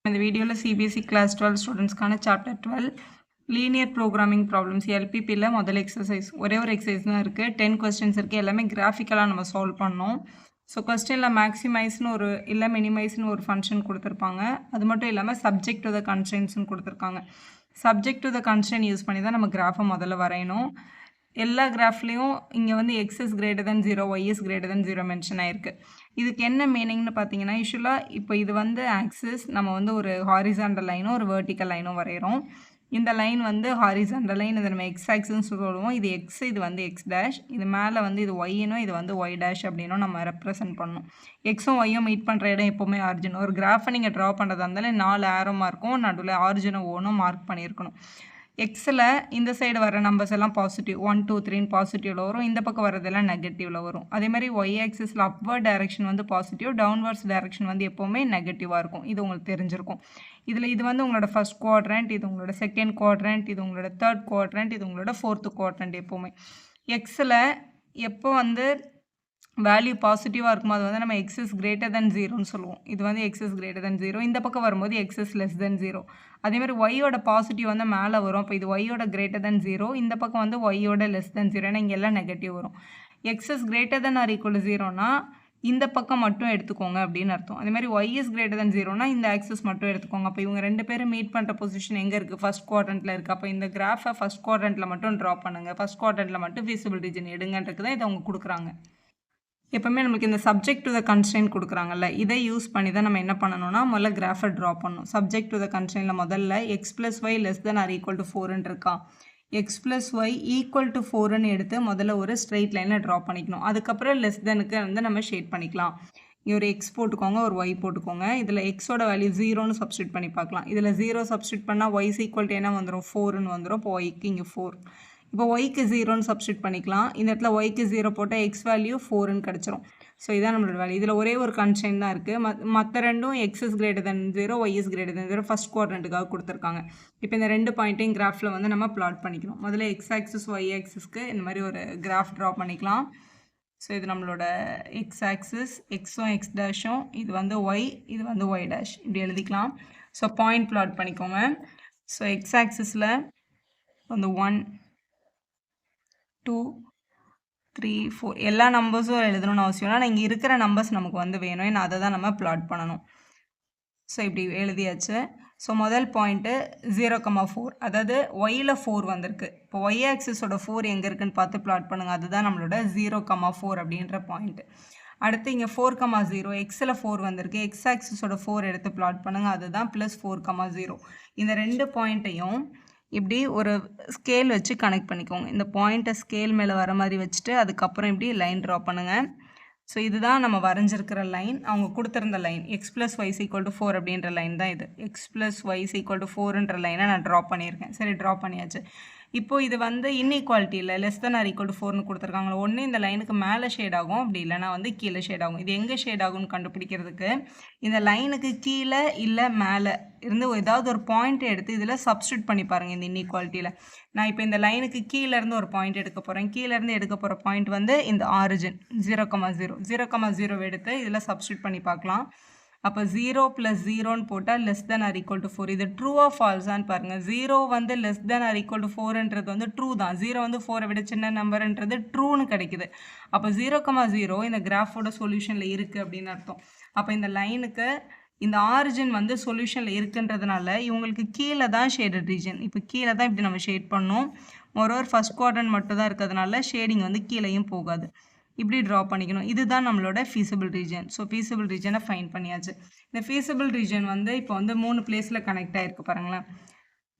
இந்த வீடியோவில் CBSE class 12 ஸ்டூடெண்ட்ஸ்க்கான சாப்டர் 12 லீனியர் ப்ரோக்ராமிங் ப்ராப்ளம்ஸ் எல்பிபியில் முதல் எக்ஸசைஸ் ஒரே ஒரு எக்ஸசைஸ் தான் இருக்குது. 10 கொஸ்டின்ஸ் இருக்குது. எல்லாமே கிராஃபிக்கலாக நம்ம சால்வ் பண்ணோம். ஸோ கொஸ்டினில் மேக்ஸிமைஸ்னு ஒரு இல்லை மினிமைஸ்னு ஒரு ஃபங்க்ஷன் கொடுத்துருப்பாங்க. அது மட்டும் இல்லாமல் சப்ஜெக்ட் டு த கன்ஸ்ட்ரெயின்ட்ஸ்னு கொடுத்துருக்காங்க. Subject to the constraint use பண்ணி தான் நம்ம கிராஃபை முதல்ல வரையணும். எல்லா கிராஃப்லேயும் இங்கே வந்து X is greater than 0 Y is greater than 0 mention ஆயிருக்கு. இதுக்கு என்ன மீனிங்னு பார்த்தீங்கன்னா, யூஸ்வலாக இப்போ இது வந்து ஆக்சிஸ், நம்ம வந்து ஒரு ஹாரிசாண்டல் லைனும் ஒரு வெர்டிக்கல் லைனும் வரைகிறோம். இந்த லைன் வந்து ஹாரிசாண்டல் லைன், இதை நம்ம எக்ஸ் ஆக்சிஸ்னு சொல்லுவோம். இது எக்ஸ், இது வந்து எக்ஸ் டேஷ், இது மேலே வந்து இது ஒய்னும் இது வந்து ஒய் டேஷ் அப்படின்னும் நம்ம ரெப்ரசென்ட் பண்ணணும். எக்ஸும் ஒய்யும் மீட் பண்ணுற இடம் எப்போவுமே ஆரிஜின். ஒரு கிராஃபை நீங்கள் ட்ரா பண்ணுறதா இருந்தாலும் 4 ஆரோ மார்க்கும் நடுவில் ஆரிஜினும் ஓனும் மார்க் பண்ணியிருக்கணும். எக்ஸில் இந்த சைடு வர நம்பர்ஸ் எல்லாம் பாசிட்டிவ் 1 2 3 பாசிட்டிவில் வரும். இந்த பக்கம் வரதெல்லாம் நெகட்டிவில் வரும். அதே மாதிரி ஒய் ஆக்சிஸில் அப்வர்ட் டைரக்ஷன் வந்து பாசிட்டிவ், டவுன்வர்ட்ஸ் டைரக்ஷன் வந்து எப்போவுமே நெகட்டிவாக இருக்கும். இது உங்களுக்கு தெரிஞ்சிருக்கும். இது வந்து உங்களோட ஃபர்ஸ்ட் குவாட்ரண்ட், இது உங்களோட செகண்ட் குவாட்ரண்ட், இது உங்களோட தேர்ட் குவாட்ரண்ட், இது உங்களோட ஃபோர்த்து குவாட்ரண்ட். எப்போவுமே எக்ஸில் எப்போ வந்து வேல்யூ பாசிட்டிவாக இருக்கும்போது அது வந்து நம்ம எக்ஸஸ் கிரேட்டர் தென் 0ன்னு சொல்லுவோம். இது வந்து எக்ஸஸ் கிரேட்டர் தென் 0. இந்த பக்கம் வரும்போது எக்ஸஸ் லெஸ் தென் 0. அதேமாதிரி ஒய்யோட பாசிட்டிவ் வந்து மேலே வரும். இப்போ இது ஒய்யோட கிரேட்டர் தென் 0, இந்த பக்கம் வந்து ஒய்யோட லெஸ் தென் 0. ஏன்னா இங்கே எல்லாம் நெகட்டிவ் வரும். X is greater than or equal to 0னா இந்த பக்கம் மட்டும் எடுத்துக்கோங்க அப்படின்னு அர்த்தம். அதேமாதிரி ஒய் இஸ் கிரேட்டர் தென் 0னா இந்த ஆக்சஸ் மட்டும் எடுத்துக்கோங்க. அப்போ இவங்க ரெண்டு பேரும் மீட் பண்ணுற பொசிஷன் எங்கே இருக்குது? ஃபர்ஸ்ட் குவாட்ரண்ட்டில் இருக்குது. அப்போ இந்த கிராஃபை ஃபர்ஸ்ட் குவாட்ரண்ட்டில் மட்டும் ட்ரா பண்ணுங்கள். ஃபர்ஸ்ட் குவாட்ரண்ட்டில் மட்டும் ஃபீஸிபிள் ரீஜன் எடுங்கன்றதுக்கு தான் இதை அவங்க கொடுக்குறாங்க. எப்போவுமே நம்மளுக்கு இந்த சப்ஜெக்ட் டு த கன்ஸ்ட்ரெயின்ட் கொடுக்குறாங்கல்ல, இதை யூஸ் பண்ணி தான் நம்ம என்ன பண்ணணும்னா முதல்ல கிராஃபை ட்ரா பண்ணணும். சப்ஜெக்ட் டு த கன்ஸ்ட்ரெயின்ட்டில் முதல்ல x plus y less than or equal to 4ன்னு இருக்கா, x plus y equal to 4ன்னு எடுத்து முதல்ல ஒரு ஸ்ட்ரெயிட் லைனில் ட்ரா பண்ணிக்கணும். அதுக்கப்புறம் லெஸ் தெனுக்கு வந்து நம்ம ஷேட் பண்ணிக்கலாம். இங்கே ஒரு எக்ஸ் போட்டுக்கோங்க, ஒரு ஒய் போட்டுக்கோங்க. இதில் எக்ஸோட வேல்யூ 0ன்னு சப்ஸ்டியூட் பண்ணி பார்க்கலாம். இதில் 0 சப்ஸ்டியூட் பண்ணால் ஒய்ஸ் ஈக்குவல் டு என்ன வந்துடும்? 4ன்னு வந்துடும். இப்போ ஒய்க்கு இங்கே 4. இப்போ ஒய்க்கு 0ன்னு சப்ஸ்டியூட் பண்ணிக்கலாம். இந்த இடத்துல ஒய்க்கு 0 போட்டால் எக்ஸ் வேல்யூ 4ன்னு கிடச்சிரும். ஸோ இதான் நம்மளோட வேல்யூ. இதில் ஒரே ஒரு கன்ஸ்ட்ரெயின்ட் தான் இருக்குது. மற்ற ரெண்டும் x is greater than 0, y is greater than 0 first குவாட்ரண்ட்டுக்காக கொடுத்துருக்காங்க. இப்போ இந்த ரெண்டு பாயிண்ட்டையும் கிராஃபில் வந்து நம்ம பிளாட் பண்ணிக்கணும். முதல்ல எக்ஸ் ஆக்சிஸ் ஒய் ஆக்சிஸ்க்கு இந்த மாதிரி ஒரு கிராஃப் ட்ரா பண்ணிக்கலாம். ஸோ இது நம்மளோட எக்ஸ் ஆக்சிஸ், எக்ஸும் எக்ஸ் டேஷும், இது வந்து ஒய், இது வந்து ஒய் டேஷ், இப்படி எழுதிக்கலாம். ஸோ பாயிண்ட் பிளாட் பண்ணிக்கோங்க. ஸோ எக்ஸ் ஆக்சிஸில் வந்து 1 2 3 4 எல்லா நம்பர்ஸும் எழுதணும்னு அவசியம் இல்லை. ஆனால் இங்கே இருக்கிற நம்பர்ஸ் நமக்கு வந்து வேணும். ஏன்னா அதை தான் நம்ம பிளாட் பண்ணணும். ஸோ இப்படி எழுதியாச்சு. ஸோ முதல் பாயிண்ட்டு 0,4, அதாவது ஒய்யில் 4 வந்திருக்கு. இப்போ ஒய் ஆக்சிஸோட 4 எங்கே இருக்குன்னு பார்த்து பிளாட் பண்ணுங்கள். அதுதான் நம்மளோட 0,4 அப்படின்ற பாயிண்ட்டு. அடுத்து இங்கே 4,0 எக்ஸில் 4 வந்திருக்கு. எக்ஸ் ஆக்சிஸோட 4 எடுத்து பிளாட் பண்ணுங்கள். அதுதான் ப்ளஸ் 4,0. இந்த ரெண்டு பாயிண்ட்டையும் இப்படி ஒரு ஸ்கேல் வச்சு கனெக்ட் பண்ணிக்கோங்க. இந்த பாயிண்ட்டை ஸ்கேல் மேலே வர மாதிரி வச்சுட்டு அதுக்கப்புறம் இப்படி லைன் ட்ரா பண்ணுங்கள். ஸோ இதுதான் நம்ம வரைஞ்சிருக்கிற லைன். அவங்க கொடுத்துருந்த line x plus y equal to 4 அப்படின்ற லைன் தான் இது. X plus y equal to 4ன்ற லைனை நான் ட்ரா பண்ணியிருக்கேன். சரி, ட்ரா பண்ணியாச்சு. இப்போது இது வந்து இன்இக்வாலிட்டியில் less than or equal to 4ன்னு கொடுத்துருக்காங்க. ஒன்று இந்த லைனுக்கு மேலே ஷேட் ஆகும், அப்படி இல்லைனா வந்து கீழே ஷேட் ஆகும். இது எங்கே ஷேட் ஆகும்னு கண்டுபிடிக்கிறதுக்கு இந்த லைனுக்கு கீழே இல்லை மேலே இருந்து ஏதாவது ஒரு பாயிண்ட் எடுத்து இதில் சப்ஸ்டியூட் பண்ணி பாருங்கள். இந்த இன்இக்வாலிட்டியில் நான் இப்போ இந்த லைனுக்கு கீழேருந்து ஒரு பாயிண்ட் எடுக்க போகிறேன். கீழேருந்து எடுக்க போகிற பாயிண்ட் வந்து இந்த ஆரிஜின் 0,0 எடுத்து இதில் சப்ஸ்டியூட் பண்ணி பார்க்கலாம். அப்போ 0 + 0ன்னு போட்டால் less than or equal to 4. இது ட்ரூவா ஃபால்ஸான்னு பாருங்கள். 0 வந்து less than or equal to 4ன்றது வந்து ட்ரூ தான். 0 வந்து 4 விட சின்ன நம்பர்ன்றது ட்ரூன்னு கிடைக்குது. அப்போ 0,0 இந்த கிராஃபோட சொல்யூஷனில் இருக்குது அப்படின்னு அர்த்தம். அப்போ இந்த லைனுக்கு இந்த ஆரிஜின் வந்து சொல்யூஷனில் இருக்குன்றதுனால இவங்களுக்கு கீழே தான் ஷேடட் ரீஜன். இப்போ கீழே தான் இப்படி நம்ம ஷேட் பண்ணோம். மொரோவர் ஃபஸ்ட் குவாட்ரண்ட் மட்டும் தான் இருக்கிறதுனால ஷேடிங் வந்து கீழேயும் போகாது. இப்படி ட்ரா பண்ணிக்கணும். இதுதான் நம்மளோட ஃபீஸிபிள் ரீஜன். ஸோ ஃபீஸிபிள் ரீஜனை ஃபைன் பண்ணியாச்சு. இந்த ஃபீஸிபிள் ரீஜன் வந்து இப்போ வந்து 3 பிளேஸில் கனெக்ட் ஆகிருக்கு பாருங்களேன்.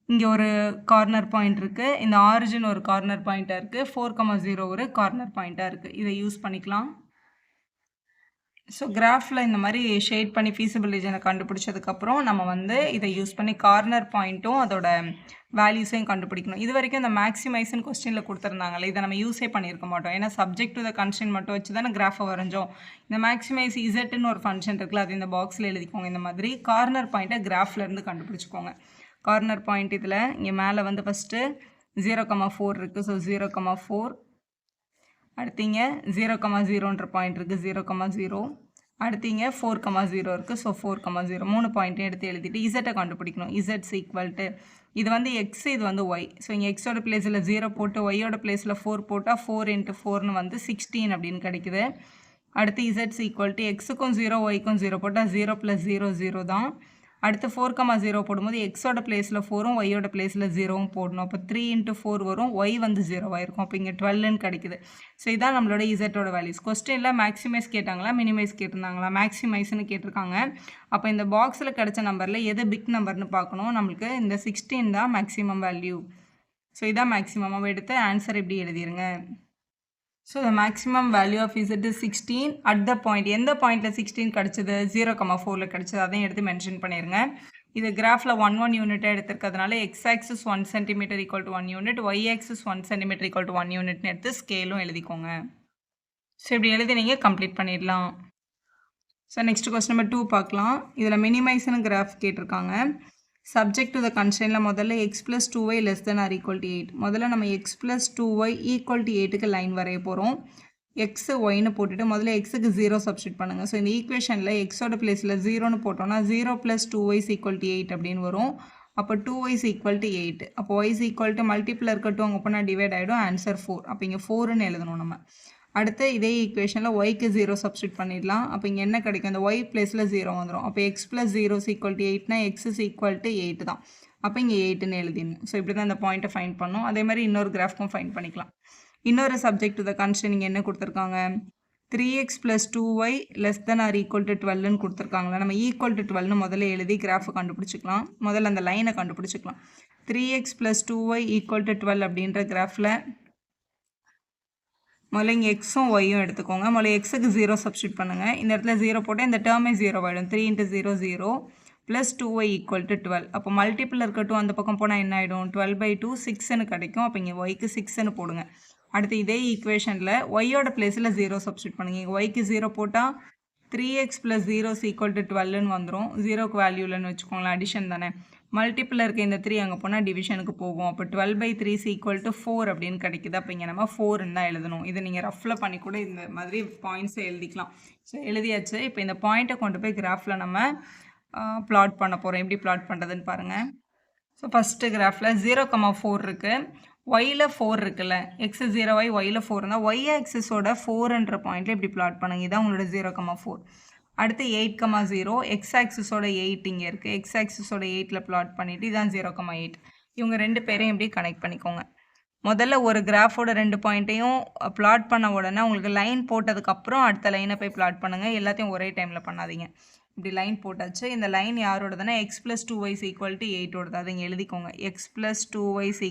இங்கே ஒரு கார்னர் பாயிண்ட் இருக்குது, இந்த ஆரிஜின் ஒரு கார்னர் பாயிண்ட்டாக இருக்குது, 4,0 ஒரு கார்னர் பாயிண்ட்டாக இருக்குது. இதை யூஸ் பண்ணிக்கலாம். ஸோ கிராஃபில் இந்த மாதிரி ஷேட் பண்ணி ஃபீஸிபிள் ரீஜனை கண்டுபிடிச்சதுக்கப்புறம் நம்ம வந்து இதை யூஸ் பண்ணி கார்னர் பாயிண்ட்டும் அதோட வேல்யூஸையும் கண்டுபிடிக்கணும். இது வரைக்கும் இந்த மேக்ஸிமைஸ்னு கொஸ்டினில் கொடுத்துருந்தாங்களே, இதை நம்ம யூஸே பண்ணியிருக்க மாட்டோம். ஏன்னா சப்ஜெக்ட் டு த கன்ஸ்ட்ரெயின்ட் மட்டும் வச்சு தானே கிராஃபை வரைஞ்சோம். இந்த மேக்ஸிமைஸ் இசட்னு ஒரு ஃபங்க்ஷன் இருக்குல்ல, அது இந்த பாக்ஸில் எழுதிக்கோங்க. இந்த மாதிரி கார்னர் பாயிண்ட்டை கிராஃப்லேருந்து கண்டுபிடிச்சிக்கோங்க. கார்னர் பாயிண்ட் இதில் இங்கே மேலே வந்து ஃபஸ்ட்டு 0,4 இருக்குது. ஸோ 0,4. அடுத்து இங்கே 0,0ன்ற பாயிண்ட் இருக்குது, 0,0. அடுத்து இங்கே 4,0 இருக்குது. ஸோ 4,0 3 பாயிண்ட்டையும் எடுத்து எழுதிட்டு இசட்டை கண்டுபிடிக்கணும். இசட்ஸ் ஈக்குவல் டு இது வந்து எக்ஸ், இது வந்து ஒய். ஸோ இங்கே எக்ஸோட பிளேஸில் 0 போட்டு ஒய்யோட பிளேஸில் 4 போட்டால் 4 × 4ன்னு வந்து 16 அப்படின்னு கிடைக்குது. அடுத்து இசட்ஸ் ஈக்குவல் டு எக்ஸுக்கும் 0 ஒய்க்கும் 0 போட்டால் 0 + 0 0 தான். அடுத்து 4,0 போடும்போது எக்ஸோட பிளேஸில் 4ம் ஒய்யோட பிளேஸில் 0வும் போடணும். அப்போ 3 × 4 வரும், ஒய் வந்து 0 இருக்கும். அப்போ இங்கே 12ன்னு கிடைக்குது. ஸோ இதான் நம்மளோட இசட்டோட வேல்யூஸ். கொஸ்டினில் மேக்ஸிமைஸ் கேட்டாங்களா மினிமைஸ் கேட்டிருந்தாங்களா? மேக்ஸிமைஸ்னு கேட்டிருக்காங்க. அப்போ இந்த பாக்ஸில் கிடைச்ச நம்பரில் எது பிக் நம்பர்னு பார்க்கணும். நம்மளுக்கு இந்த 16 தான் மேக்ஸிமம் வேல்யூ. ஸோ இதான் மேக்ஸிமமாக எடுத்து ஆன்சர் இப்படி எழுதிருங்க. So the maximum value of z is 16 at the point. எந்த பாயிண்டில் 16 கிடச்சிது? 0,4ல் கிடச்சிது. அதையும் எடுத்து மென்ஷன் பண்ணிடுங்க. இது கிராஃபில் 1 யூனிட்டாக எடுத்துருக்கிறதுனால x axis 1 cm = 1 unit, y axis 1 cm = 1 யூனிட்னு எடுத்து ஸ்கேலும் எழுதிக்கோங்க. ஸோ இப்படி எழுதி நீங்கள் கம்ப்ளீட் பண்ணிடலாம். ஸோ நெக்ஸ்ட் கொஸ்டின் நம்பர் 2 பார்க்கலாம். இதில் மினிமைஸ்னு கிராஃப் கேட்டிருக்காங்க. சப்ஜெக்ட் டு த கன்ஸ்ட்ரெயினில் முதல்ல x + 2y less than or equal to 8. முதல்ல நம்ம x + 2y ஈக்குவல் டு 8க்கு லைன் வரைய போகிறோம். எக்ஸ் ஒய்னு போட்டுட்டு முதல்ல எக்ஸுக்கு 0 சப்ஸ்டியூட் பண்ணுங்கள். ஸோ இந்த ஈக்குவேஷனில் எக்ஸோட பிளேஸில் 0ன்னு போட்டோம்னா 0 + 2y = 8 அப்படின்னு வரும். அப்போ 2y = 8. அப்போ y = மல்டிப்பிள் இருக்கட்டும், அங்கே போனால் டிவைட் ஆகிடும். ஆன்சர் 4. அப்போ இங்கே 4ன்னு எழுதணும் நம்ம. அடுத்து இதே ஈக்குவேஷனில் ஒய்க்கு 0 சப்ஸ்டியூட் பண்ணிடலாம். அப்போ இங்கே என்ன கிடைக்கும்? அந்த ஒய் பிளேஸில் 0 வந்துடும். அப்போ x + 0 = 8னா x = 8 தான். அப்போ இங்கே 8ன்னு எழுதிடணும். ஸோ இப்படி தான் இந்த பாயிண்ட்டை ஃபைண்ட் பண்ணணும். அதே மாதிரி இன்னொரு கிராஃப்க்கும் ஃபைண்ட் பண்ணிக்கலாம். இன்னொரு சப்ஜெக்ட் டு த கன்ஸ்ட்ரெயின்ட் இங்கே என்ன கொடுத்துருக்காங்க? 3x + 2y less than or equal to 12ன்னு கொடுத்துருக்காங்களா? நம்ம ஈக்குவல் டு 12ன்னு முதல்ல எழுதி கிராஃபை கண்டுபிடிச்சிக்கலாம். முதல்ல அந்த லைனை கண்டுபிடிச்சிக்கலாம். 3x + 2y = 12 அப்படின்ற கிராஃபில் முதல்ல இங்கே எக்ஸும் ஒய்யும் எடுத்துக்கோங்க. முதல்ல எக்ஸுக்கு 0 சப்ஸ்டியூட் பண்ணுங்கள். இந்த இடத்துல 0 போட்டால் இந்த டேர்மே 0 ஆகிடும். 3 × 0 0 + 2y = 12. அப்போ மல்டிப்பிள் இருக்கட்டும், அந்த பக்கம் போனால் என்ன ஆகிடும்? 12/2 6ன்னு கிடைக்கும். அப்போ இங்கே ஒய்க்கு 6ன்னு போடுங்க. அடுத்து இதே ஈக்குவேஷனில் ஒய்யோட பிளேஸில் 0 சப்ஸ்டியூட் பண்ணுங்கள். இங்கே ஒய்க்கு 0 போட்டால் 3x + 0 = 12ன்னு வந்துடும். 0க்கு வேல்யூ இல்லைன்னு வச்சுக்கோங்களேன், அடிஷன் தானே. மல்டிப்பிள் இருக்க இந்த 3 அங்கே போனால் டிவிஷனுக்கு போகும். அப்போ 12/3 = 4 அப்படின்னு கிடைக்குது. அப்போ இங்கே நம்ம 4ன்னு தான் எழுதணும். இதை நீங்கள் ரஃப்பில் பண்ணி கூட இந்த மாதிரி பாயிண்ட்ஸை எழுதிக்கலாம். ஸோ எழுதியாச்சு. இப்போ இந்த பாயிண்ட்டை கொண்டு போய் கிராஃபில் நம்ம ப்ளாட் பண்ண போகிறோம். எப்படி ப்ளாட் பண்ணுறதுன்னு பாருங்கள். ஸோ ஃபஸ்ட்டு கிராஃபில் 0,4 இருக்குது. ஒயில் 4 இருக்குல்ல, எக்ஸ் 0y ஒயில் 4 இருந்தால் ஒய் ஆக்சிஸோட 4ன்ற பாயிண்ட்டில் இப்படி ப்ளாட் பண்ணுங்க. இதான் உங்களோட 0,4. அடுத்து 8,0 எக்ஸ் ஆக்சிஸோட 8 இங்கே இருக்குது. எக்ஸ் ஆக்சிஸோட 8ல் ப்ளாட் பண்ணிவிட்டு இதான் 0,8. இவங்க ரெண்டு பேரையும் இப்படி கனெக்ட் பண்ணிக்கோங்க. முதல்ல ஒரு கிராஃபோட 2 பாயிண்ட்டையும் ப்ளாட் பண்ண உடனே உங்களுக்கு லைன் போட்டதுக்கப்புறம் அடுத்த லைனை போய் ப்ளாட் பண்ணுங்கள். எல்லாத்தையும் ஒரே டைமில் பண்ணாதீங்க. இப்படி லைன் போட்டாச்சு. இந்த லைன் யாரோடதுன்னா x + 2y = 8ஓடது. அதை இங்கே எழுதிக்கோங்க. x + 2y =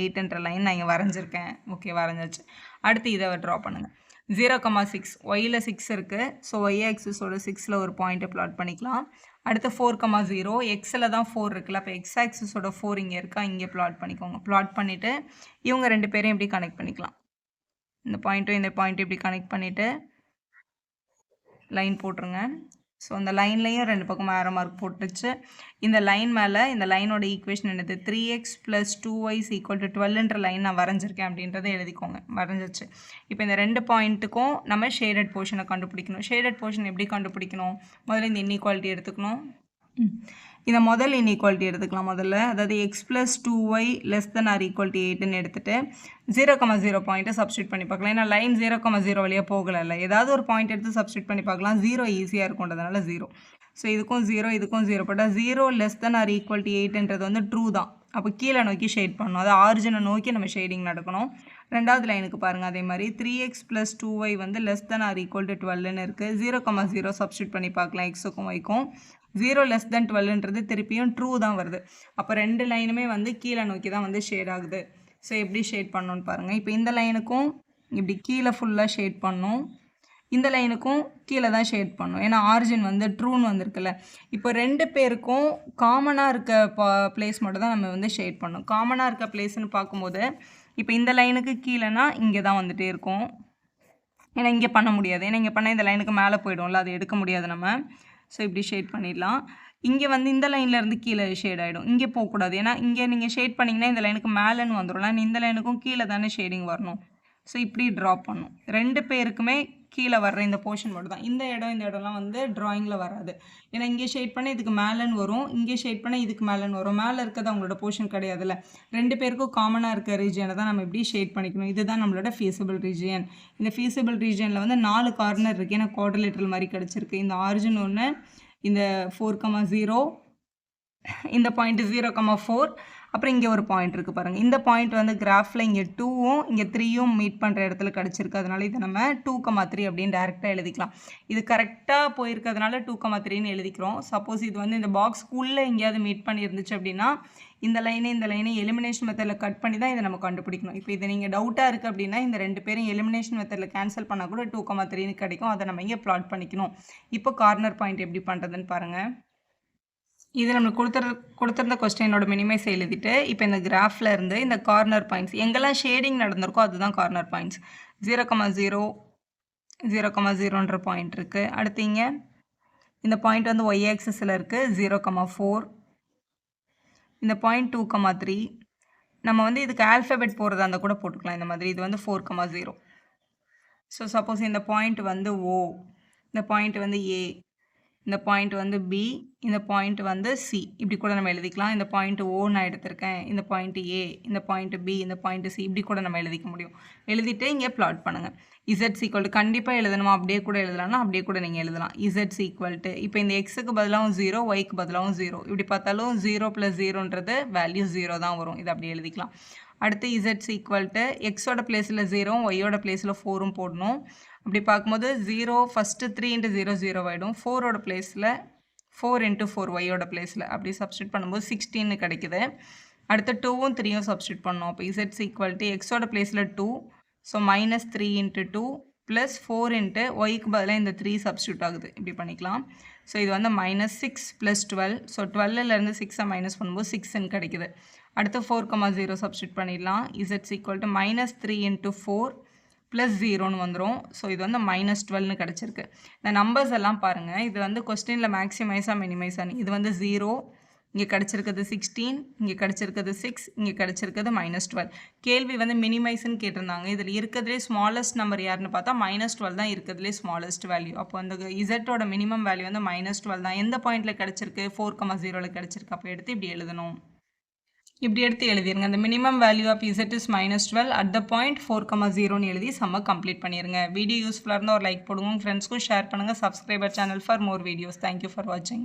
8ன்ற லைன் நான் இங்கே வரைஞ்சிருக்கேன். ஓகே, வரைஞ்சாச்சு. அடுத்து இதை ட்ரா பண்ணுங்கள். 0,6 ஒயில் 6 இருக்குது. ஸோ ஒய் ஆக்சிஸோட 6ல் ஒரு பாயிண்ட்டை ப்ளாட் பண்ணிக்கலாம். அடுத்து 4,0 எக்ஸில் தான் 4 இருக்குல்ல, அப்போ எக்ஸ் ஆக்சிஸோட 4 இங்கே இருக்கா, இங்கே ப்ளாட் பண்ணிக்கோங்க. ப்ளாட் பண்ணிவிட்டு இவங்க ரெண்டு பேரையும் இப்படி கனெக்ட் பண்ணிக்கலாம். இந்த பாயிண்ட்டும் இந்த பாயிண்ட்டும் இப்படி கனெக்ட் பண்ணிவிட்டு லைன் போட்டுருங்க. ஸோ அந்த லைன்லையும் ரெண்டு பக்கம் ஆரோ மார்க் போட்டுச்சு. இந்த லைன் மேலே இந்த லைனோட ஈக்குவேஷன் என்னது? 3x + 2y = 12ன்ற லைன் நான் வரைஞ்சிருக்கேன் அப்படின்றத எழுதிக்கோங்க. வரைஞ்சிச்சு. இப்போ இந்த ரெண்டு பாயிண்ட்டுக்கும் நம்ம ஷேடட் போர்ஷனை கண்டுபிடிக்கணும். ஷேடட் போர்ஷன் எப்படி கண்டுபிடிக்கணும்? முதல்ல இந்த இன்இக்வாலிட்டி எடுத்துக்கணும். இந்த முதல் இன்இக்வாலிட்டி எடுத்துக்கலாம் முதல்ல. அதாவது x + 2y less than or equal to 8ன்னு எடுத்துகிட்டு 0,0 பாயிண்ட்டை சப்ஸ்டியூட் பண்ணி பார்க்கலாம். ஏன்னா லைன் 0,0 வழியாக போகலை. ஏதாவது ஒரு பாயிண்ட் எடுத்து சப்ஸ்டியூட் பண்ணி பார்க்கலாம். 0 ஈஸியாக இருக்கும்ன்றதுனால 0. ஸோ இதுக்கும் 0 இதுக்கும் 0 போட்டால் 0 less than or equal to 8ன்றது வந்து ட்ரூ தான். அப்போ கீழே நோக்கி ஷேட் பண்ணணும். அது ஆரிஜினை நோக்கி நம்ம ஷேடிங் நடக்கணும். ரெண்டாவது லைனுக்கு பாருங்கள். அதே மாதிரி 3x + 2y வந்து less than or equal to 12ன்னு இருக்குது. 0,0 சப்ஸ்டியூட் பண்ணி பார்க்கலாம். எக்ஸுக்கும் ஒய்க்கும் 0 less than 12ன்றது திருப்பியும் ட்ரூ தான் வருது. அப்போ ரெண்டு லைனுமே வந்து கீழே நோக்கி தான் வந்து ஷேட் ஆகுது. ஸோ எப்படி ஷேட் பண்ணணும்னு பாருங்கள். இப்போ இந்த லைனுக்கும் இப்படி கீழே ஃபுல்லாக ஷேட் பண்ணணும். இந்த லைனுக்கும் கீழே தான் ஷேட் பண்ணணும். ஏன்னா ஆரிஜின் வந்து ட்ரூன்னு வந்திருக்குல்ல. இப்போ ரெண்டு பேருக்கும் காமனாக இருக்க பிளேஸ் மட்டும் தான் நம்ம வந்து ஷேட் பண்ணணும். காமனாக இருக்க பிளேஸ்ன்னு பார்க்கும்போது இப்போ இந்த லைனுக்கு கீழேனா இங்கே தான் வந்துகிட்டே இருக்கும். ஏன்னா இங்கே பண்ண முடியாது. ஏன்னா இங்கே பண்ணால் இந்த லைனுக்கு மேலே போய்டும்ல, அது எடுக்க முடியாது நம்ம. ஸோ இப்படி ஷேட் பண்ணிடலாம். இங்கே வந்து இந்த லைன்லேருந்து கீழே ஷேட் ஆகிடும். இங்கே போகக்கூடாது. ஏன்னா இங்கே நீங்கள் ஷேட் பண்ணிங்கன்னா இந்த லைனுக்கு மேலேன்னு வந்துடும். இந்த லைனுக்கும் கீழே தானே ஷேடிங் வரணும். ஸோ இப்படி ட்ரா பண்ணும். 2 பேருக்குமே கீழே வர்ற இந்த போர்ஷன் மட்டும் தான். இந்த இடம்லாம் வந்து ட்ராயிங்கில் வராது. ஏன்னா இங்கே ஷேட் பண்ண இதுக்கு மேலேன்னு வரும், இங்கே ஷேட் பண்ண இதுக்கு மேலேன்னு வரும். மேலே இருக்கிறது அவங்களோட போர்ஷன் கிடையாதுல்ல. 2 பேருக்கும் காமனாக இருக்க ரீஜியனை தான் நம்ம இப்படி ஷேட் பண்ணிக்கணும். இதுதான் நம்மளோட ஃபீஸிபிள் ரீஜியன். இந்த ஃபீஸிபிள் ரீஜியனில் வந்து 4 கார்னர் இருக்குது. ஏன்னா குவாட்ரிலேட்டரல் மாதிரி கிடச்சிருக்கு. இந்த ஆரிஜின் ஒன்று, இந்த 4,0, இந்த பாயிண்ட் 0,4, அப்புறம் இங்கே ஒரு பாயிண்ட் இருக்குது பாருங்கள். இந்த பாயிண்ட் வந்து கிராஃபில் இங்கே 2ம் இங்கே 3யும் மீட் பண்ணுற இடத்துல கிடச்சிருக்கு. அதனால இதை நம்ம 2,3 அப்படின்னு டேரெக்டாக எழுதிக்கலாம். இது கரெக்டாக போயிருக்கிறதுனால 2,3ன்னு எழுதிக்கிறோம். சப்போஸ் இது வந்து இந்த பாக்ஸ்க்குள்ளே எங்கேயாவது மீட் பண்ணியிருந்துச்சு அப்படின்னா இந்த லைனை எலிமினேஷன் மெத்தடில் கட் பண்ணி தான் இதை நம்ம கண்டுபிடிக்கணும். இப்போ இதை நீங்கள் டவுட்டாக இருக்குது அப்படின்னா இந்த 2 பேரும் எலிமினேஷன் மெத்தடில் கேன்சல் பண்ணால் கூட 2,3ன்னு கிடைக்கும். அதை நம்ம இங்கே ப்ளாட் பண்ணிக்கணும். இப்போ கார்னர் பாயிண்ட் எப்படி பண்ணுறதுன்னு பாருங்கள். இது நம்மளுக்கு கொடுத்துருந்த கொஸ்டினோட மினிமைஸ் எழுதிட்டு இப்போ இந்த கிராஃபில் இருந்து இந்த கார்னர் பாயிண்ட்ஸ் எங்கெல்லாம் ஷேடிங் நடந்திருக்கோ அதுதான் கார்னர் பாயிண்ட்ஸ். 0,0, 0,0ன்ற பாயிண்ட் இருக்குது. அடுத்து இங்கே இந்த பாயிண்ட் வந்து ஒய் ஆக்சிஸில் இருக்குது 0,4. இந்த பாயிண்ட் 2,3. நம்ம வந்து இதுக்கு ஆல்ஃபபெட் போடுறதா இருந்தால் கூட போட்டுக்கலாம் இந்த மாதிரி. இது வந்து 4,0. ஸோ சப்போஸ் இந்த பாயிண்ட் வந்து ஓ, இந்த பாயிண்ட் வந்து ஏ, இந்த பாயிண்ட் வந்து பி, இந்த பாயிண்ட் வந்து சி, இப்படி கூட நம்ம எழுதிக்கலாம். இந்த பாயிண்ட் ஓ நான் எடுத்திருக்கேன், இந்த பாயிண்ட் ஏ, இந்த பாயிண்ட் பி, இந்த பாயிண்ட் சி, இப்படி கூட நம்ம எழுதிக்க முடியும். எழுதிட்டு இங்கே ப்ளாட் பண்ணுங்கள். இசட்ஸ் ஈக்குவல் டு கண்டிப்பாக எழுதணுமா, அப்படியே கூட எழுதலாம்னா அப்படியே கூட நீங்கள் எழுதலாம். இசட்ஸ் ஈக்குவல் டு இப்போ இந்த எக்ஸுக்கு பதிலாகவும் 0, ஒய்க்கு பதிலாகவும் 0, இப்படி பார்த்தாலும் 0 + 0ன்றது வேல்யூ 0 தான் வரும். இது அப்படி எழுதிக்கலாம். அடுத்து இசட்ஸ் ஈக்குவல் டு எக்ஸோட பிளேஸில் 0ம் ஒய்யோட பிளேஸில் 4ம் போடணும். அப்படி பார்க்கும்போது 0 ஃபஸ்ட்டு 3 × 0 0 ஆகிடும். 4ஓட பிளேஸில் 4 × 4 ஒய்யோட பிளேஸில் அப்படி சப்ஸ்டியூட் பண்ணும்போது 16 கிடைக்குது. அடுத்து 2ம் 3யும் சப்ஸ்டியூட் பண்ணோம். அப்போ இசட்ஸ் ஈக்குவல் டு எக்ஸோட பிளேஸில் 2, ஸோ -3 × 2 + 4 × ஒய்க்கு பதிலாக இந்த 3 சப்ஸ்டியூட் ஆகுது. இப்படி பண்ணிக்கலாம். ஸோ இது வந்து -6 + 12, ஸோ 12லேருந்து 6 மைனஸ் பண்ணும்போது 6ன்னு கிடைக்குது. அடுத்து 4,0 சப்ஸ்டியூட் பண்ணிடலாம். இசட்ஸ் ஈக்குவல் டு -3 × 4 + 0ன்னு வந்துடும். ஸோ இது வந்து -12ன்னு கிடச்சிருக்கு. இந்த நம்பர்ஸ் எல்லாம் பாருங்கள். இது வந்து கொஸ்டினில் மேக்ஸிமைஸாக மினிமைஸாக. இது வந்து 0, இங்கே கிடச்சிருக்கிறது 16, இங்கே கிடச்சிருக்கிறது 6, இங்கே கிடச்சிருக்கிறது -12. கேள்வி வந்து மினிமைஸ்ன்னு கேட்டிருந்தாங்க. இதில் இருக்கிறதுலே ஸ்மாலஸ்ட் நம்பர் யாருன்னு பார்த்தா -12 தான் இருக்கிறதுலே ஸ்மாலஸ்ட் வேல்யூ. அப்போ அந்த இசட்டோட மினிமம் வேல்யூ வந்து -12 தான். எந்த பாயிண்டில் கிடச்சிருக்கு, 4,0ல் கிடச்சிருக்கு. அப்போ எடுத்து இப்படி எழுதணும். இப்படி எடுத்து எழுதிருங்க. அந்த minimum value of z is -12 at the point 4,0ன்னு எழுதி சம்மை கம்ப்ளீட் பண்ணிடுங்க. வீடியோ யூஸ்ஃபுல்லாக இருந்தால் ஒரு லைக் போடுங்க. உங்கள் ஃப்ரெண்ட்ஸ்க்கும் ஷேர் பண்ணுங்கள். Subscriber channel for more videos. Thank you for வாட்சிங்.